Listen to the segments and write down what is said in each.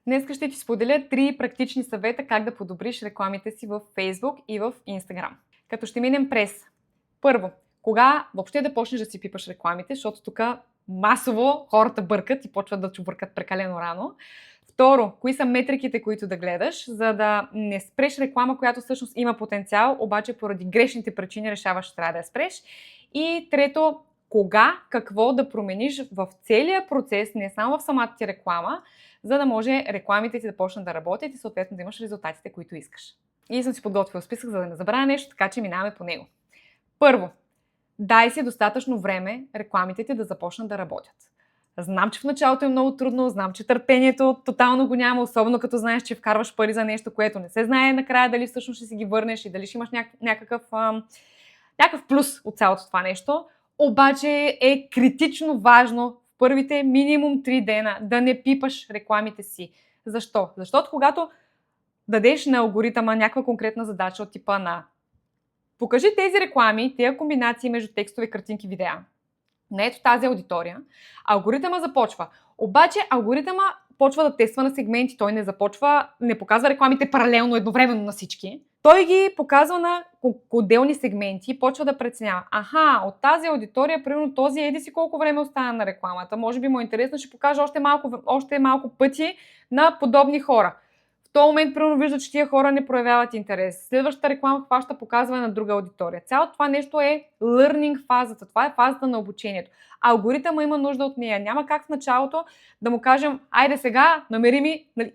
Днес ще ти споделя 3 практични съвета как да подобриш рекламите си в Facebook и в Instagram. Като ще минем през първо, кога въобще да почнеш да си пипаш рекламите, защото тук масово хората бъркат и почват да чубъркат прекалено рано. Второ, кои са метриките, които да гледаш, за да не спреш реклама, която всъщност има потенциал, обаче поради грешните причини решаваш, че трябва да я спреш. И трето, кога, какво да промениш в целия процес, не само в самата ти реклама, за да може рекламите ти да почнат да работят и съответно да имаш резултатите, които искаш. И съм си подготвила списък, за да не забравя нещо, така че минаваме по него. Първо, дай си достатъчно време рекламите ти да започнат да работят. Знам, че в началото е много трудно, знам, че търпението тотално го няма, особено като знаеш, че вкарваш пари за нещо, което не се знае накрая дали всъщност ще си ги върнеш и дали ще имаш някакъв плюс от цялото това нещо. Обаче е критично важно в първите минимум 3 дена да не пипаш рекламите си. Защо? Защото когато дадеш на алгоритъма някаква конкретна задача от типа на покажи тези реклами, тези комбинации между текстови, картинки, видеа на ето тази аудитория, алгоритъма започва. Обаче алгоритъма почва да тества на сегменти, той не показва рекламите паралелно, едновременно на всички. Той ги показва на отделни сегменти и почва да преценява. От тази аудитория, примерно този еди си колко време остана на рекламата. Може би му е интересно, ще покажа още малко пъти на подобни хора. В този момент, примерно, вижда, че тия хора не проявяват интерес. Следващата реклама хваща показване на друга аудитория. Цялото това нещо е learning фазата. Това е фазата на обучението. Алгоритъмът има нужда от нея. Няма как в началото да му кажем, айде сега,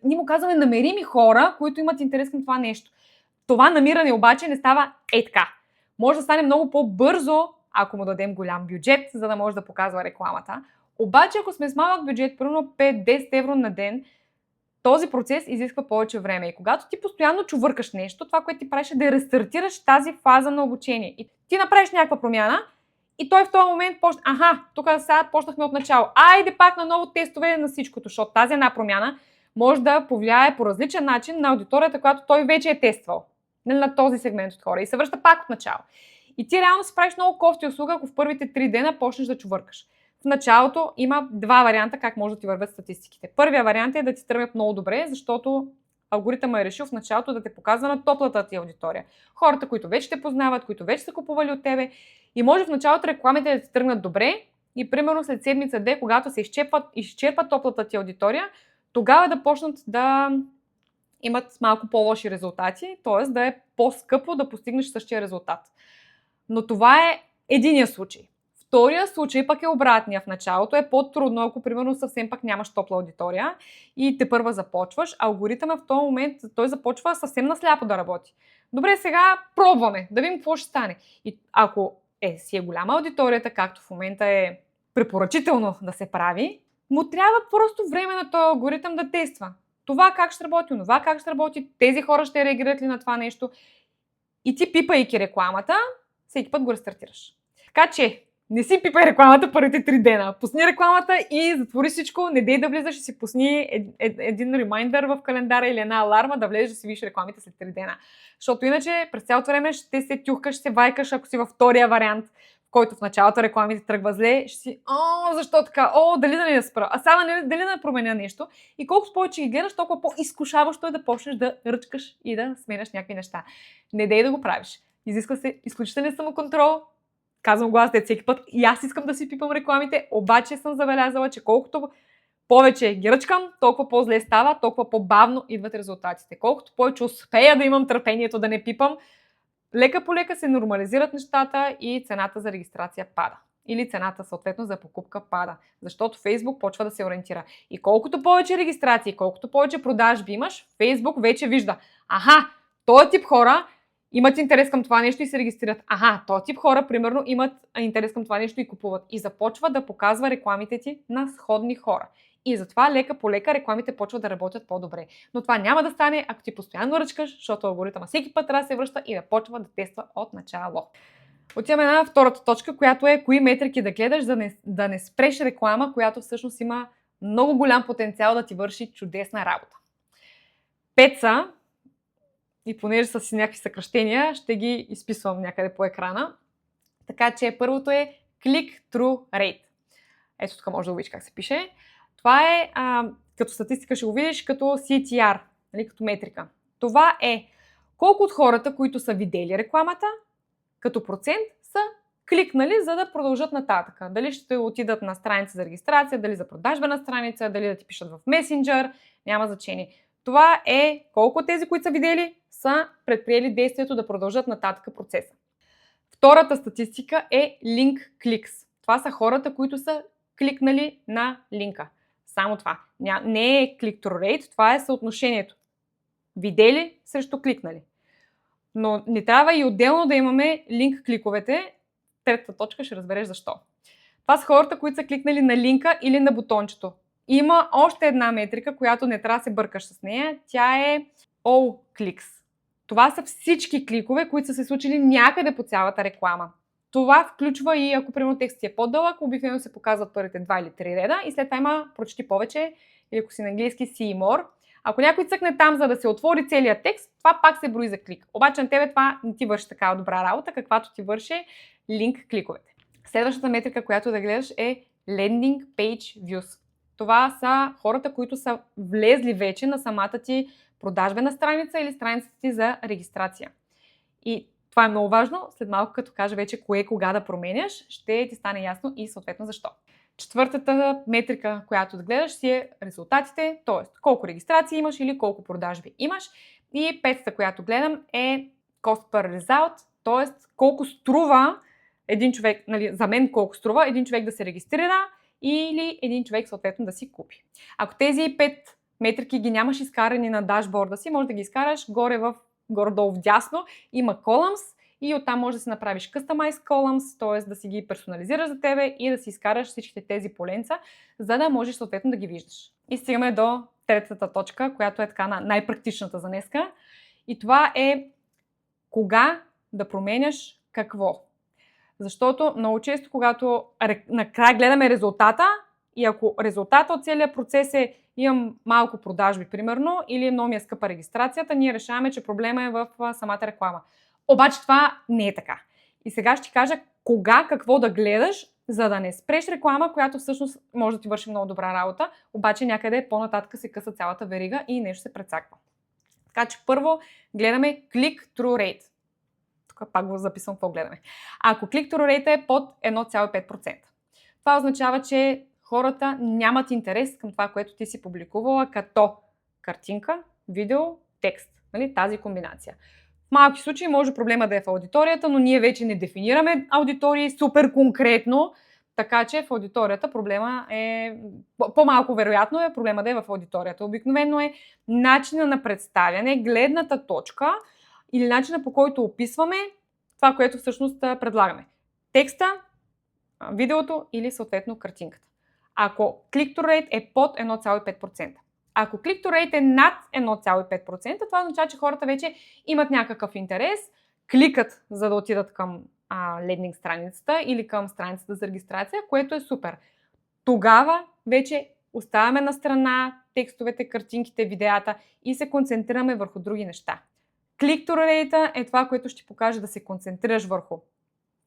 ние му казваме, намери ми хора, които имат интерес към това нещо. Това намиране обаче не става така. Може да стане много по-бързо, ако му дадем голям бюджет, за да може да показва рекламата. Обаче, ако сме с малък бюджет, примерно 5-10 евро на ден, този процес изисква повече време. И когато ти постоянно чувъркаш нещо, това, което ти правиш е да рестартираш тази фаза на обучение. И ти направиш някаква промяна и той в този момент тук сега почнахме от начало. Айде пак на ново тестове на всичкото, защото тази една промяна може да повлияе по различен начин на аудиторията, която той вече е тествал. На този сегмент от хора. И се връща пак от начало. И ти реално си правиш много кофти услуга, ако в първите 3 дена почнеш да чувъркаш. В началото има 2 варианта как може да ти вървят статистиките. Първия вариант е да ти тръгнат много добре, защото алгоритъмът е решил в началото да те показва на топлата ти аудитория. Хората, които вече те познават, които вече са купували от тебе. И може в началото рекламите да ти тръгнат добре и примерно след седмица-2, когато се изчерпат топлата ти аудитория, тогава да почнат да имат малко по-лоши резултати, т.е. да е по-скъпо да постигнеш същия резултат. Но това е единия случай. Втория случай пък е обратния. В началото е по-трудно, ако примерно съвсем пък нямаш топла аудитория и тепърва започваш. Алгоритъмът в този момент той започва съвсем насляпо да работи. Добре, сега пробваме, да видим какво ще стане. И ако си е голяма аудиторията, както в момента е препоръчително да се прави, му трябва просто време на този алгоритъм да тества. Това как ще работи, онова как ще работи, тези хора ще реагират ли на това нещо. И ти пипайки рекламата, всеки път го рестартираш. Така че, не си пипай рекламата първите 3 дена. Пусни рекламата и затвори всичко, не дей да влизаш и си пусни един ремайндър в календара или една аларма да влезеш да си видиш рекламите след 3 дена. Защото иначе през цялото време ще се тюхкаш, ще се вайкаш, ако си във втория вариант, в който в началото рекламите тръгва зле, ще си, защо така, дали да не да спра, сега дали да променя нещо. И колкото повече ги гледаш, толкова по-изкушаващо е да почнеш да ръчкаш и да сменяш някакви неща. Не дей да го правиш. Изисква се изключителен самоконтрол. Казвам го аз всеки път. И аз искам да си пипам рекламите, обаче съм забелязала, че колкото повече ги ръчкам, толкова по-зле става, толкова по-бавно идват резултатите. Колкото повече успея да имам търпението да не пипам, лека по лека се нормализират нещата и цената за регистрация пада. Или цената съответно за покупка пада. Защото Facebook почва да се ориентира. И колкото повече регистрации, колкото повече продажби имаш, Facebook вече вижда. Този тип хора имат интерес към това нещо и се регистрират. Този тип хора, примерно, имат интерес към това нещо и купуват. И започва да показва рекламите ти на сходни хора. И затова лека по лека рекламите почват да работят по-добре. Но това няма да стане, ако ти постоянно ръчкаш, защото алгоритъма всеки път трябва да се връща и да почва да тества от начало. Отиваме на втората точка, която е кои метрики да гледаш, да не спреш реклама, която всъщност има много голям потенциал да ти върши чудесна работа. 5 са, и понеже са си някакви съкръщения, ще ги изписвам някъде по екрана. Така че първото е click-through rate. Ето тук може да видиш как се пише. Това е като статистика ще го видиш като CTR, нали, като метрика. Това е колко от хората, които са видели рекламата, като процент са кликнали, за да продължат нататък. Дали ще отидат на страница за регистрация, дали за продажбена страница, дали да ти пишат в месенджер, няма значение. Това е колко от тези, които са видели, са предприели действието да продължат нататък процеса. Втората статистика е link clicks. Това са хората, които са кликнали на линка. Само това. Не е click-through rate, това е съотношението. Видели срещу кликнали. Но не трябва и отделно да имаме линк кликовете. Третата точка ще разбереш защо. Това са хората, които са кликнали на линка или на бутончето. Има още една метрика, която не трябва да се бъркаш с нея. Тя е all clicks. Това са всички кликове, които са се случили някъде по цялата реклама. Това включва и ако примерно текстът е по-дълъг, обикновено се показват първите 2 или 3 реда и след това има прочети повече, или ако си на английски see more. Ако някой цъкне там, за да се отвори целият текст, това пак се брои за клик. Обаче на тебе това не ти върши такава добра работа, каквато ти върши линк кликовете. Следващата метрика, която да гледаш е landing page views. Това са хората, които са влезли вече на самата ти продажбена страница или страницата ти за регистрация. И това е много важно. След малко, като кажа вече кое кога да променяш, ще ти стане ясно и съответно защо. Четвъртата метрика, която да гледаш, си е резултатите, т.е. колко регистрации имаш или колко продажби имаш. И петата, която гледам, е cost per result, т.е. колко струва един човек, нали, за мен колко струва един човек да се регистрира или един човек съответно да си купи. Ако тези 5 метрики ги нямаш изкарани на дашборда си, може да ги изкараш горе-долу вдясно, има columns и оттам може да си направиш customize columns, т.е. да си ги персонализираш за тебе и да си изкараш всичките тези поленца, за да можеш съответно да ги виждаш. И стигаме до третата точка, която е така най-практичната за днеска. И това е кога да променяш какво. Защото много често, когато накрая гледаме резултата и ако резултата от целият процес е имам малко продажби, примерно, или много ми е скъпа регистрацията, ние решаваме, че проблема е в самата реклама. Обаче това не е така. И сега ще ти кажа кога, какво да гледаш, за да не спреш реклама, която всъщност може да ти върши много добра работа, обаче някъде по-нататък се къса цялата верига и нещо се прецаква. Така че първо гледаме click-through rate. Тук пак го записвам какво гледаме. Ако click-through rate е под 1,5%, това означава, че хората нямат интерес към това, което ти си публикувала, като картинка, видео, текст. Нали? Тази комбинация. В малки случаи може проблема да е в аудиторията, но ние вече не дефинираме аудитории супер конкретно, така че в аудиторията проблема е по-малко вероятно е проблема да е в аудиторията. Обикновено е начина на представяне, гледната точка или начина по който описваме това, което всъщност предлагаме. Текста, видеото или съответно картинката. Ако click-through rate е под 1,5%. Ако click-through rate е над 1,5%, това означава, че хората вече имат някакъв интерес, кликат за да отидат към лендинг страницата или към страницата за регистрация, което е супер. Тогава вече оставяме на страна текстовете, картинките, видеята и се концентрираме върху други неща. Click-through rate е това, което ще покаже да се концентрираш върху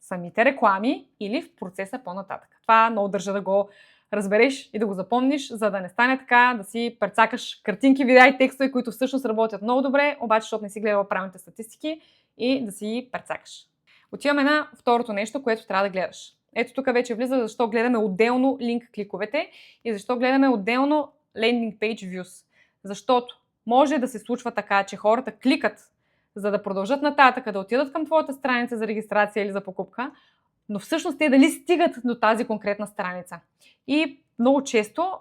самите реклами или в процеса по-нататък. Това много държа да го разбереш и да го запомниш, за да не стане така, да си прецакаш картинки, видеа и текстове, които всъщност работят много добре, обаче защото не си гледал правилните статистики и да си ги прецакаш. Отиваме на второто нещо, което трябва да гледаш. Ето тук вече влиза защо гледаме отделно линк кликовете и защо гледаме отделно landing page views. Защото може да се случва така, че хората кликат, за да продължат нататък, да отидат към твоята страница за регистрация или за покупка, но всъщност те дали стигат до тази конкретна страница. И много често,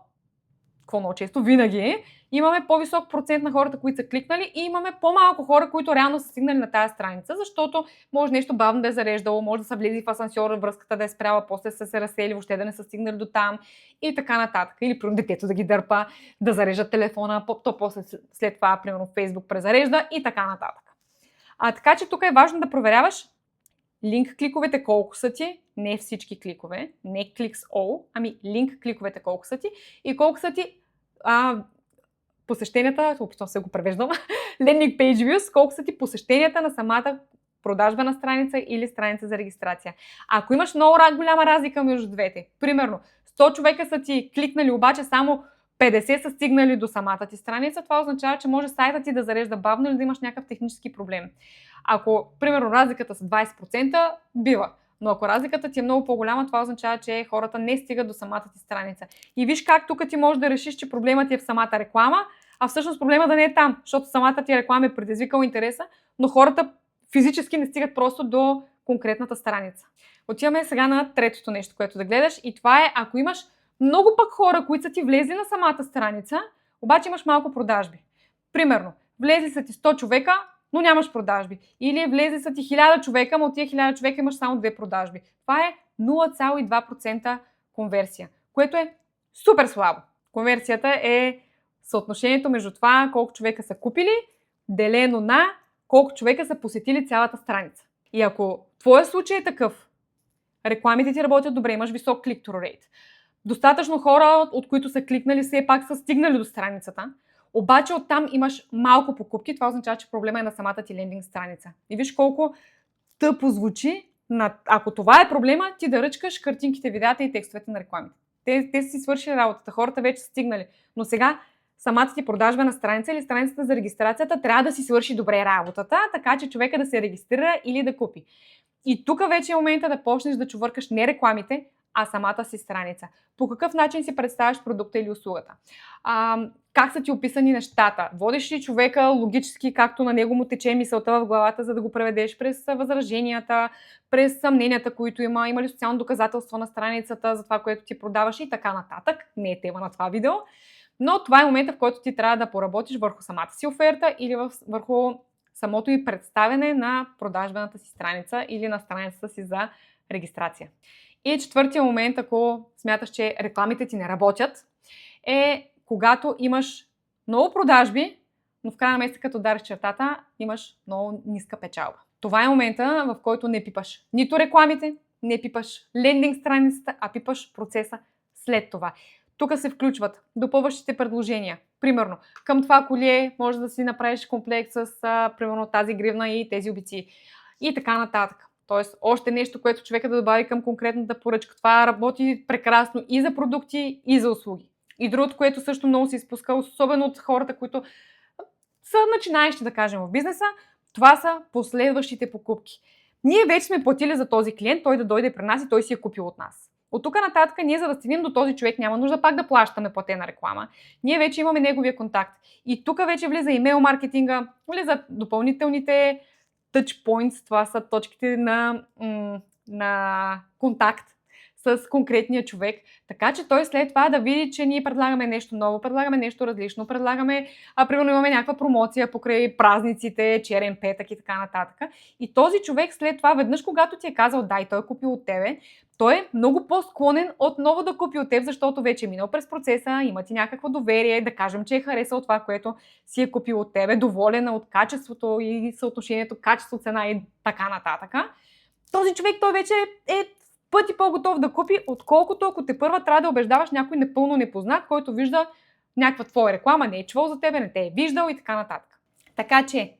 винаги, имаме по-висок процент на хората, които са кликнали и имаме по-малко хора, които реално са стигнали на тази страница, защото може нещо бавно да е зареждало, може да са влезли в асансьора, връзката да е спряла, после са се разсели, въобще да не са стигнали до там и така нататък. Или примерно детето да ги дърпа, да зарежда телефона, то после след това, примерно Facebook презарежда и така нататък. Така че тук е важно да проверяваш линк кликовете колко са ти, не всички кликове, не clicks all, ами линк кликовете колко са ти и колко са ти посещенията, опитвам се го превеждам, landing page views, колко са ти посещенията на самата продажбена страница или страница за регистрация. Ако имаш много голяма разлика между двете, примерно 100 човека са ти кликнали, обаче само 50 са стигнали до самата ти страница, това означава, че може сайтът ти да зарежда бавно или да имаш някакъв технически проблем. Ако, примерно, разликата са 20%, бива. Но ако разликата ти е много по-голяма, това означава, че хората не стигат до самата ти страница. И виж как тук ти можеш да решиш, че проблемът ти е в самата реклама, а всъщност проблема да не е там, защото самата ти реклама е предизвикала интереса, но хората физически не стигат просто до конкретната страница. Отиваме сега на третото нещо, което да гледаш, и това е, ако имаш много пък хора, които са ти влезли на самата страница, обаче имаш малко продажби. Примерно, влезли са ти 100 човека, но нямаш продажби. Или влезли са ти 1000 човека, но от тия 1000 човека имаш само 2 продажби. Това е 0,2% конверсия, което е супер слабо. Конверсията е съотношението между това колко човека са купили, делено на колко човека са посетили цялата страница. И ако твоя случай е такъв, рекламите ти работят добре, имаш висок click-through rate, достатъчно хора, от които са кликнали, все пак са стигнали до страницата, обаче оттам имаш малко покупки, това означава, че проблема е на самата ти лендинг страница. И виж колко тъпо звучи, ако това е проблема, ти да ръчкаш картинките, видеята и текстовете на рекламите. Те си свършили работата, хората вече са стигнали, но сега самата ти продажба на страница или страницата за регистрацията трябва да си свърши добре работата, така че човека да се регистрира или да купи. И тук вече е момента да почнеш да чувъркаш не рекламите, а самата си страница. По какъв начин си представяш продукта или услугата? Как са ти описани нещата? Водиш ли човека логически, както на него му тече мисълта в главата, за да го преведеш през възраженията, през съмненията, които има ли социално доказателство на страницата за това, което ти продаваш и така нататък. Не е тема на това видео. Но това е момента, в който ти трябва да поработиш върху самата си оферта или върху самото и представяне на продажбената си страница или на страницата си за регистрация. И четвъртия момент, ако смяташ, че рекламите ти не работят, е когато имаш много продажби, но в края на месеца, като удариш чертата, имаш много ниска печалба. Това е момента, в който не пипаш нито рекламите, не пипаш лендинг страницата, а пипаш процеса след това. Тук се включват допълващите предложения. Примерно, към това колие може да си направиш комплект с примерно тази гривна и тези обици. И така нататък. Тоест, още нещо, което човека да добави към конкретната поръчка. Това работи прекрасно и за продукти, и за услуги. И другото, което също много се изпуска, особено от хората, които са начинаещи, да кажем, в бизнеса, това са последващите покупки. Ние вече сме платили за този клиент, той да дойде при нас и той си е купил от нас. От тук нататък ние, за да стигнем до този човек, няма нужда пак да плащаме платена реклама. Ние вече имаме неговия контакт. И тук вече влиза имейл маркетинга, влизат допълнителните touch points, това са точките на контакт с конкретния човек, така че той след това да види, че ние предлагаме нещо ново, предлагаме нещо различно, предлагаме, примерно имаме някаква промоция покрай празниците, черен петък и така нататък. И този човек след това, веднъж когато ти е казал да и той е купил от тебе, той е много по-склонен отново да купи от теб, защото вече е минал през процеса, има ти някакво доверие, да кажем, че е харесал това, което си е купил от тебе, доволен от качеството и съотношението качество-цена и така нататък. Този човек, той вече е пъти по-готов да купи, отколкото ако те първа трябва да убеждаваш някой напълно непознат, който вижда някаква твоя реклама, не е чувал за тебе, не те е виждал и така нататък. Така че,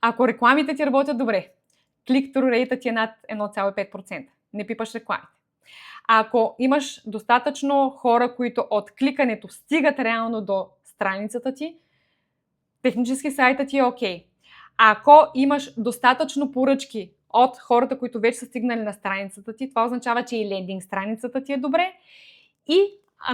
ако рекламите ти работят добре, click-through rate ти е над 1,5%, не пипаш рекламите. Ако имаш достатъчно хора, които от кликането стигат реално до страницата ти, технически сайтът ти е окей. Ако имаш достатъчно поръчки от хората, които вече са стигнали на страницата ти, това означава, че и лендинг страницата ти е добре. И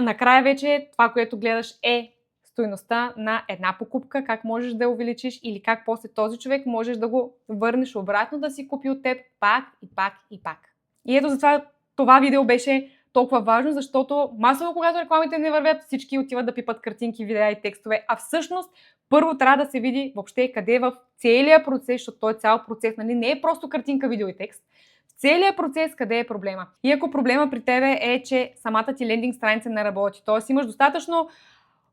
накрая вече това, което гледаш, е стойността на една покупка, как можеш да я увеличиш или как после този човек можеш да го върнеш обратно да си купи от теб пак и пак и пак. И ето затова това видео беше толкова важно, защото масово, когато рекламите не вървят, всички отиват да пипат картинки, видеа и текстове, а всъщност първо трябва да се види въобще къде в целия процес, защото той е цял процес, нали? Не е просто картинка, видео и текст. В целия процес къде е проблема. И ако проблема при тебе е, че самата ти лендинг страница не работи, т.е. имаш достатъчно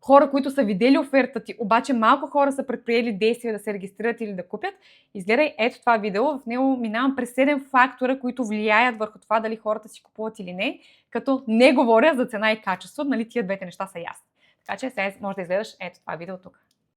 хора, които са видели оферта ти, обаче малко хора са предприели действия да се регистрират или да купят, изгледай ето това видео. В него минавам през 7 фактора, които влияят върху това дали хората си купуват или не, като не говоря за цена и качество, нали тия двете неща са ясни. Така че сега може да изгледаш ето това видео тук.